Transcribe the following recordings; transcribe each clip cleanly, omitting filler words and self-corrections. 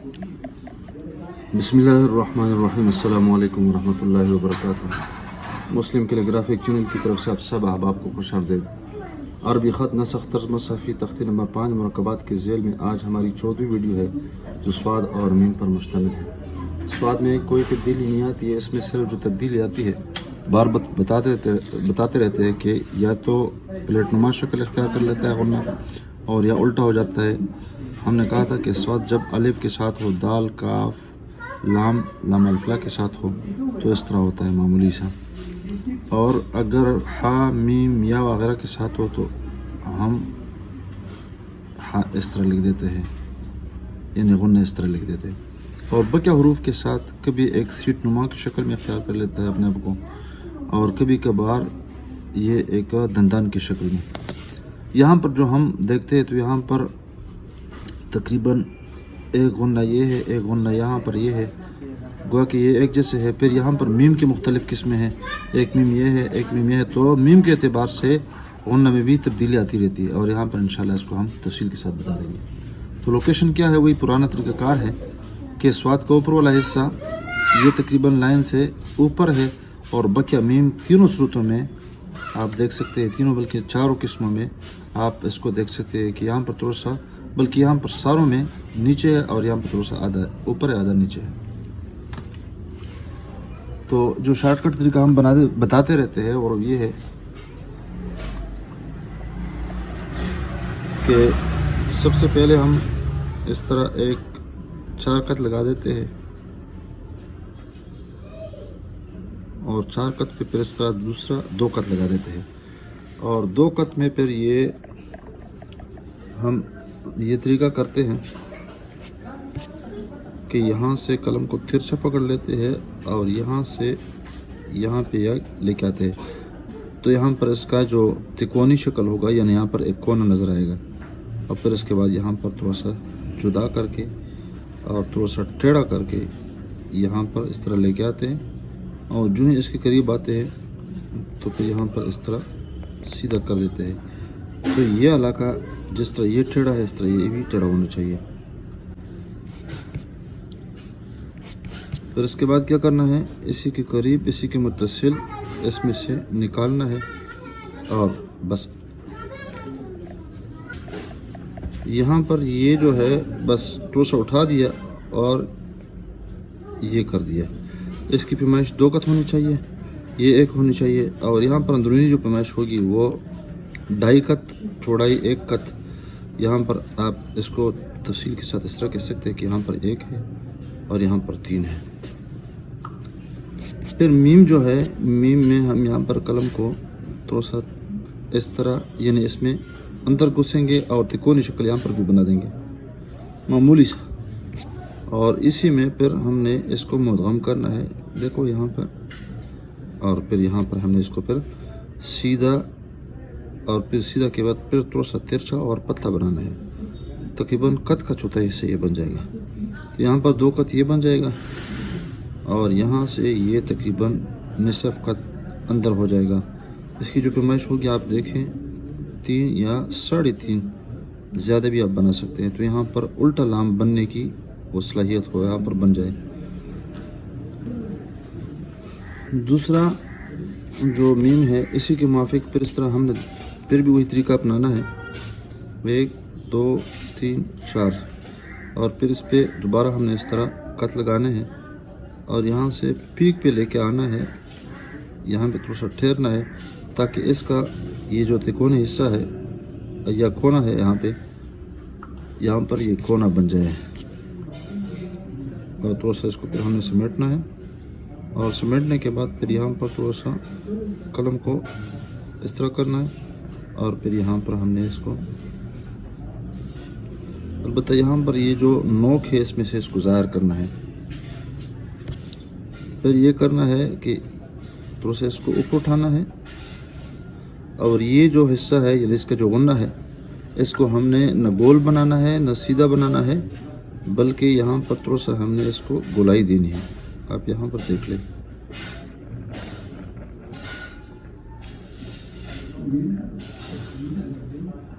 बिस्मिल्लाहिर्रहमानिर्रहीम। अस्सलामु अलैकुम वरहमतुल्लाहि वबरकातुहू। मुस्लिम कैलीग्राफिक चैनल की तरफ से आप सब अहबाब को खुशामदीद। अरबी ख़त नसख तर्जमा सफ़ी तख्ती नंबर 5 मुरकबात के झेल में आज हमारी 14वीं वीडियो है जो स्वाद और मीम पर मुश्तमिल है। स्वाद में कोई तब्दीली नहीं आती है, इसमें सिर्फ जो तब्दीली आती है बार बताते रहते हैं कि या तो प्लेटनुमा शक्ल इख्तियार कर लेता है गुन्ना और या उल्टा हो जाता है। हमने कहा था कि स्वाद जब अलिफ के साथ हो, दाल, काफ, लाम, लाम अल्फला के साथ हो तो इस तरह होता है मामूली सा, और अगर हा, मीम, या वगैरह के साथ हो तो हम हा इस तरह लिख देते हैं, यानी गुन्ना इस तरह लिख देते हैं। और बकिया हरूफ के साथ कभी एक सीट नुमा की शक्ल में अख्तियार कर लेता है अपने आप को, और कभी कभार ये एक दंदान की शक्ल में। यहाँ पर जो हम देखते हैं तो यहाँ पर तकरीबन एक गुन्ना ये है, एक गुन्ना यहाँ पर ये है, गोया कि ये एक जैसे है। फिर यहाँ पर मीम की मुख्तलिफ़ किस्में हैं, एक मीम ये है, एक मीम ये है, तो मीम के अतबार से गुन्ना में भी तब्दीली आती रहती है, और यहाँ पर इंशाल्लाह इसको हम तफसील के साथ बता देंगे। तो लोकेशन क्या है, वही पुराना तरीक़ाकार है कि स्वाद का ऊपर वाला हिस्सा ये तकरीबन लाइन से ऊपर है, और बकिया मीम तीनों सूरतों में आप देख सकते हैं, तीनों बल्कि चारों किस्मों में आप इसको देख सकते हैं कि यहाँ पर थोड़ा सा, बल्कि यहाँ पर सारों में नीचे है, और यहाँ पर थोड़ा सा आधा ऊपर है आधा नीचे है। तो जो शॉर्टकट तरीका हम बताते रहते हैं और ये है कि सबसे पहले हम इस तरह एक 4 कत लगा देते हैं, और 4 कत पे फिर इस तरह दूसरा 2 कत लगा देते हैं, और 2 कत में फिर ये हम ये तरीका करते हैं कि यहाँ से कलम को तिरछा पकड़ लेते हैं और यहाँ से यहाँ पे या लेके आते हैं, तो यहाँ पर इसका जो तिकोनी शक्ल होगा, यानी यहाँ पर एक कोना नज़र आएगा, और फिर इसके बाद यहाँ पर थोड़ा सा जुदा करके और थोड़ा सा टेढ़ा करके यहाँ पर इस तरह लेके आते हैं, और जो ही इसके करीब आते हैं तो फिर यहाँ पर इस तरह सीधा कर देते हैं। तो ये इलाका जिस तरह ये टेढ़ा है, इस तरह ये भी टेढ़ा होना चाहिए। फिर इसके बाद क्या करना है, इसी के करीब, इसी के मुत्तसिल इसमें से निकालना है, और बस यहाँ पर ये जो है बस थोड़ा सा उठा दिया और ये कर दिया। इसकी पैमाइश 2 कत होनी चाहिए, ये 1 होनी चाहिए, और यहाँ पर अंदरूनी जो पैमाइश होगी वो 2.5 कत, चौड़ाई 1 कत। यहाँ पर आप इसको तफसील के साथ इस तरह कह सकते हैं कि यहाँ पर 1 है और यहाँ पर 3 है। फिर मीम जो है, मीम में हम यहाँ पर कलम को थोड़ा सा इस तरह, यानी इसमें अंदर घुसेंगे और तिकोनी शक्ल यहाँ पर भी बना देंगे मामूली सा, और इसी में फिर हमने इसको मुदगम करना है, देखो यहाँ पर, और फिर यहाँ पर हमने इसको फिर सीधा, और फिर सीधा के बाद फिर थोड़ा सा तिरछा और पतला बनाना है, तकरीबन कत का चौथाई हिस्सा ये बन जाएगा। तो यहाँ पर 2 कत ये बन जाएगा, और यहाँ से ये तकरीबन निसफ कत अंदर हो जाएगा। इसकी जो पैमाइश होगी आप देखें 3 या 3.5, ज़्यादा भी आप बना सकते हैं, तो यहाँ पर उल्टा लाम बनने की वो सलाहियत हो, यहाँ पर बन जाए। दूसरा जो मीम है इसी के मुआफिक फिर इस तरह हमने फिर भी वही तरीका अपनाना है, 1 2 3 4, और फिर इस पे दोबारा हमने इस तरह कत लगाने हैं, और यहाँ से पीक पे लेके आना है, यहाँ पे थोड़ा सा ठहरना है ताकि इसका ये जो तिकोनी हिस्सा है या कोना है यहाँ पर ये कोना बन जाए, और थोड़ा सा इसको फिर हमने समेटना है, और समेटने के बाद फिर यहाँ पर थोड़ा सा कलम को इस तरह करना है, और फिर यहाँ पर हमने इसको, अलबत्ता यहाँ पर ये जो नोक है इसमें से इसको ज़ाहिर करना है। फिर ये करना है कि थोड़ा सा इसको ऊपर उठाना है, और ये जो हिस्सा है, यानी इसका जो गुन्ना है, इसको हमने न गोल बनाना है न सीधा बनाना है, बल्कि यहाँ पर थोड़ा सा हमने इसको गोलाई देनी है। आप यहाँ पर देख लें,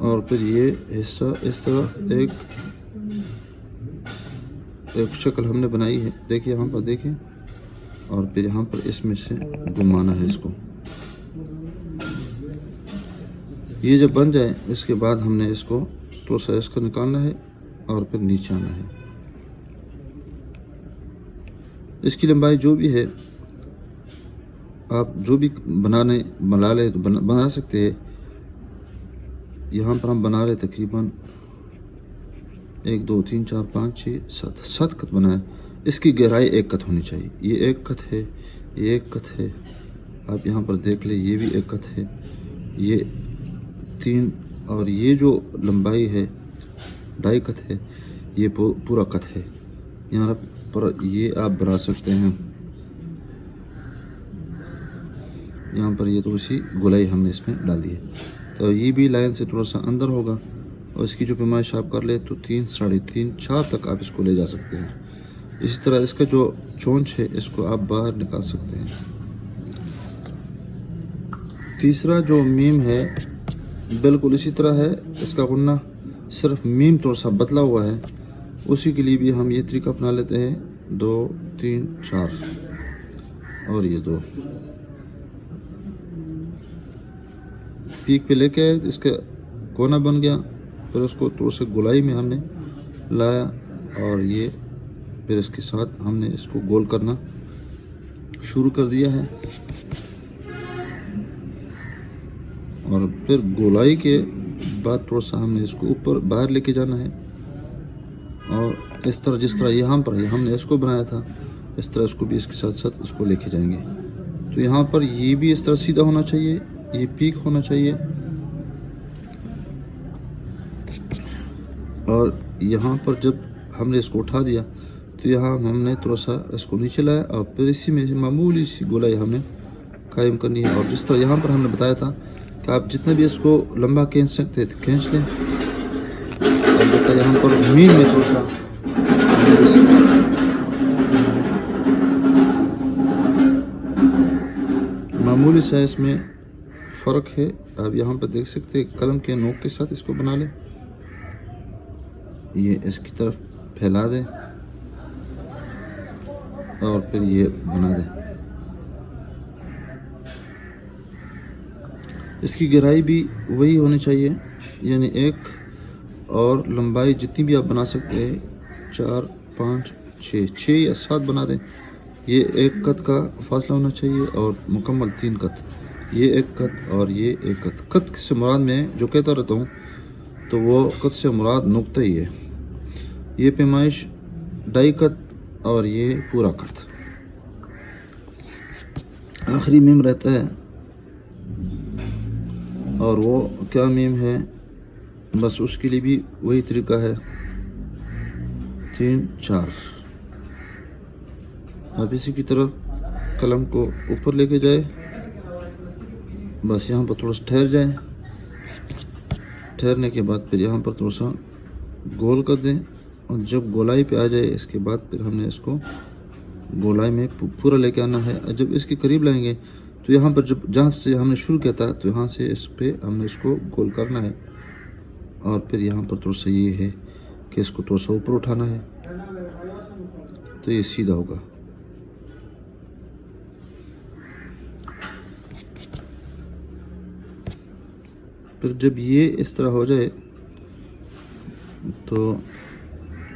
और फिर ये हिस्सा इस तरह एक एक शक्ल हमने बनाई है, देखिए यहाँ पर देखें, और फिर यहाँ पर इसमें से घुमाना है इसको। ये जब बन जाए इसके बाद हमने इसको थोड़ा सा इसको निकालना है और फिर नीचे आना है। इसकी लंबाई जो भी है आप जो भी बना सकते हैं। यहाँ पर हम बना रहे तकरीबन 1 2 3 4 5 6 7 कत बनाए। इसकी गहराई 1 कत होनी चाहिए। ये 1 कत है, ये 1 कत है, आप यहाँ पर देख ले, ये भी 1 कत है, ये 3, और ये जो लंबाई है 2.5 कत है, ये पूरा कत है। यहाँ पर ये आप बना सकते हैं। यहाँ पर ये थोड़ी सी गोलाई हमने इसमें डाल दी है, तो ये भी लाइन से थोड़ा सा अंदर होगा, और इसकी जो पैमाइश आप कर ले तो 3 साढ़े 3 4 तक आप इसको ले जा सकते हैं। इसी तरह इसका जो चोंच है इसको आप बाहर निकाल सकते हैं। तीसरा जो मीम है बिल्कुल इसी तरह है, इसका गुन्ना सिर्फ मीम थोड़ा सा बदला हुआ है। उसी के लिए भी हम ये तरीका अपना लेते हैं, 2 3 4 और ये 2 पीक पे लेके आए, इसका कोना बन गया, फिर उसको थोड़ा सा गोलाई में हमने लाया, और ये फिर इसके साथ हमने इसको गोल करना शुरू कर दिया है। और फिर गोलाई के बाद थोड़ा सा हमने इसको ऊपर बाहर लेके जाना है, और इस तरह जिस तरह यहाँ पर हमने इसको बनाया था, इस तरह इसको भी इसके साथ साथ इसको लेके जाएंगे। तो यहाँ पर ये भी इस तरह सीधा होना चाहिए, ये पीक होना चाहिए, और यहाँ पर जब हमने इसको उठा दिया तो यहाँ हमने थोड़ा सा इसको नीचे लाया, और फिर इसी में मामूली सी गोलाई हमने कायम करनी है। और जिस तरह यहाँ पर हमने बताया था कि आप जितना भी इसको लंबा खींच सकते थे खींच लें। और यहाँ पर मीन में थोड़ा सा मामूली सा इसमें फ़र्क है, आप यहाँ पर देख सकते हैं। कलम के नोक के साथ इसको बना लें, ये इसकी तरफ फैला दें और फिर ये बना दें। इसकी गहराई भी वही होनी चाहिए, यानी 1, और लंबाई जितनी भी आप बना सकते हैं 4 5 6 या 7 बना दें। ये 1 कत का फासला होना चाहिए और मुकम्मल 3 कत, ये 1 कत और ये 1 कत। कत से मुराद में जो कहता रहता हूँ तो वो कत से मुराद नुक्ता ही है। ये पैमाइश 2.5 कत और ये पूरा कत। आखिरी मीम रहता है, और वो क्या मीम है, बस उसके लिए भी वही तरीका है, 3 4। अब इसी की तरफ कलम को ऊपर लेके जाए, बस यहाँ पर थोड़ा सा ठहर जाए। ठहरने के बाद फिर यहाँ पर थोड़ा सा गोल कर दें, और जब गोलाई पे आ जाए इसके बाद फिर हमने इसको गोलाई में पूरा लेके आना है। जब इसके करीब लाएंगे तो यहाँ पर जब जहाँ से हमने शुरू किया था तो यहाँ से इस पे हमने इसको गोल करना है, और फिर यहाँ पर थोड़ा सा ये है कि इसको थोड़ा सा ऊपर उठाना है, तो ये सीधा होगा। फिर जब ये इस तरह हो जाए तो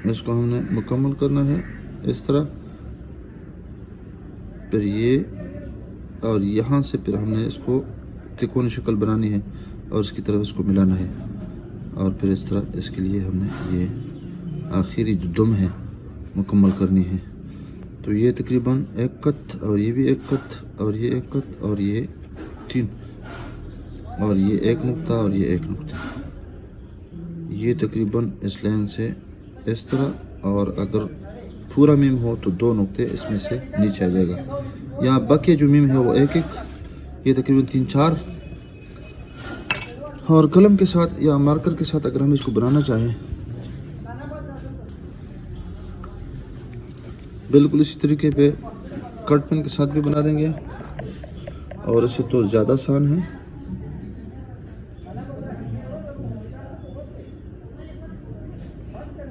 इसको हमने मुकम्मल करना है इस तरह। फिर ये और यहाँ से फिर हमने इसको तिकोनी शक्ल बनानी है और इसकी तरफ इसको मिलाना है, और फिर इस तरह इसके लिए हमने ये आखिरी जो दुम है मुकम्मल करनी है। तो ये तकरीबन 1 कत और ये भी 1 कत और ये 1 कत और ये 3 और ये 1 नुक्ता और ये 1 नुक्ता, ये तकरीबन इस लाइन से इस तरह। और अगर पूरा मीम हो तो 2 नुक्ते इसमें से नीचे आ जाएगा। यहाँ बाकी जो मीम है वो 1 1, ये तकरीबन 3 4। और कलम के साथ या मार्कर के साथ अगर हम इसको बनाना चाहें बिल्कुल इसी तरीके पे कट पेन के साथ भी बना देंगे, और इसे तो ज़्यादा आसान है।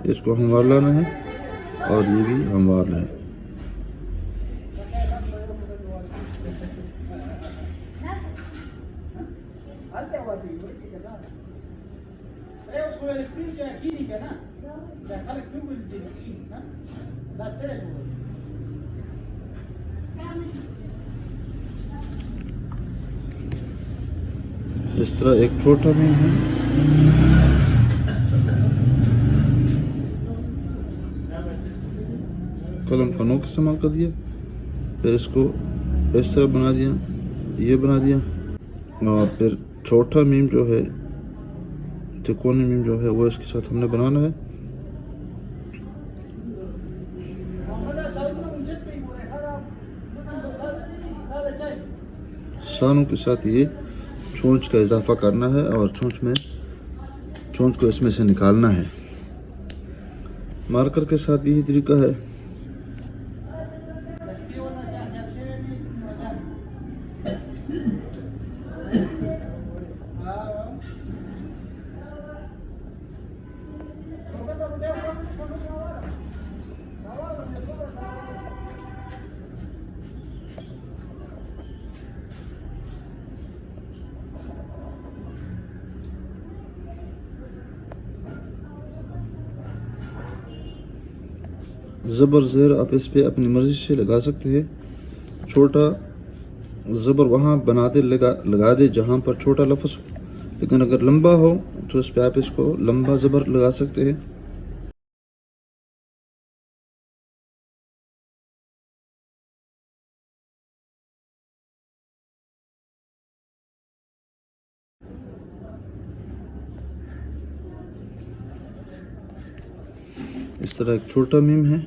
इसको हम वार लाना है और ये भी हमवार है। इस तरह एक छोटा मीम है, कलम का नोक इस्तेमाल कर दिया, फिर इसको इस तरह बना दिया, ये बना दिया, और फिर छोटा मीम जो है, त्रिकोणी मीम जो है, वो इसके साथ हमने बनाना है। सानों के साथ ये चोंच का इजाफा करना है और चोंच को इसमें से निकालना है। मार्कर के साथ भी यही तरीका है। ज़बर ज़ेर आप इस पे अपनी मर्ज़ी से लगा सकते हैं। छोटा ज़बर वहाँ लगा दे जहाँ पर छोटा लफ्ज़ हो, लेकिन अगर लंबा हो तो इस पे आप इसको लंबा ज़बर लगा सकते हैं। इस तरह एक छोटा मीम है,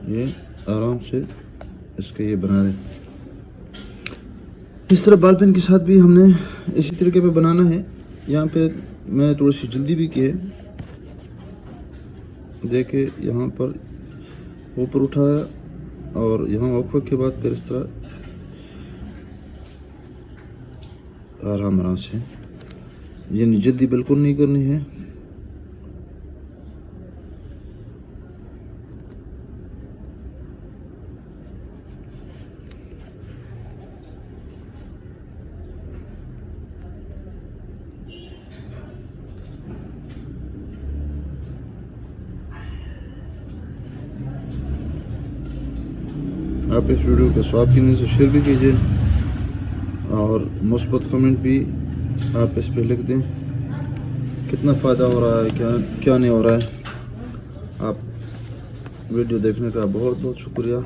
ये आराम से इसके ये बना दें। इस तरह बॉल पेन के साथ भी हमने इसी तरीके पे बनाना है। यहाँ पे मैंने थोड़ी सी जल्दी भी की है, देखे यहाँ पर ऊपर उठाया और यहाँ वक्फे के बाद फिर इस तरह आराम से, ये जल्दी बिल्कुल नहीं करनी है। आप इस वीडियो को स्वाब की से शेयर भी कीजिए और मुस्बत कमेंट भी आप इस पे लिख दें, कितना फ़ायदा हो रहा है, क्या नहीं हो रहा है। आप वीडियो देखने का बहुत बहुत शुक्रिया।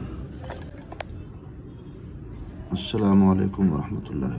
अस्सलामु अलैकुम वरहमतुल्लाह।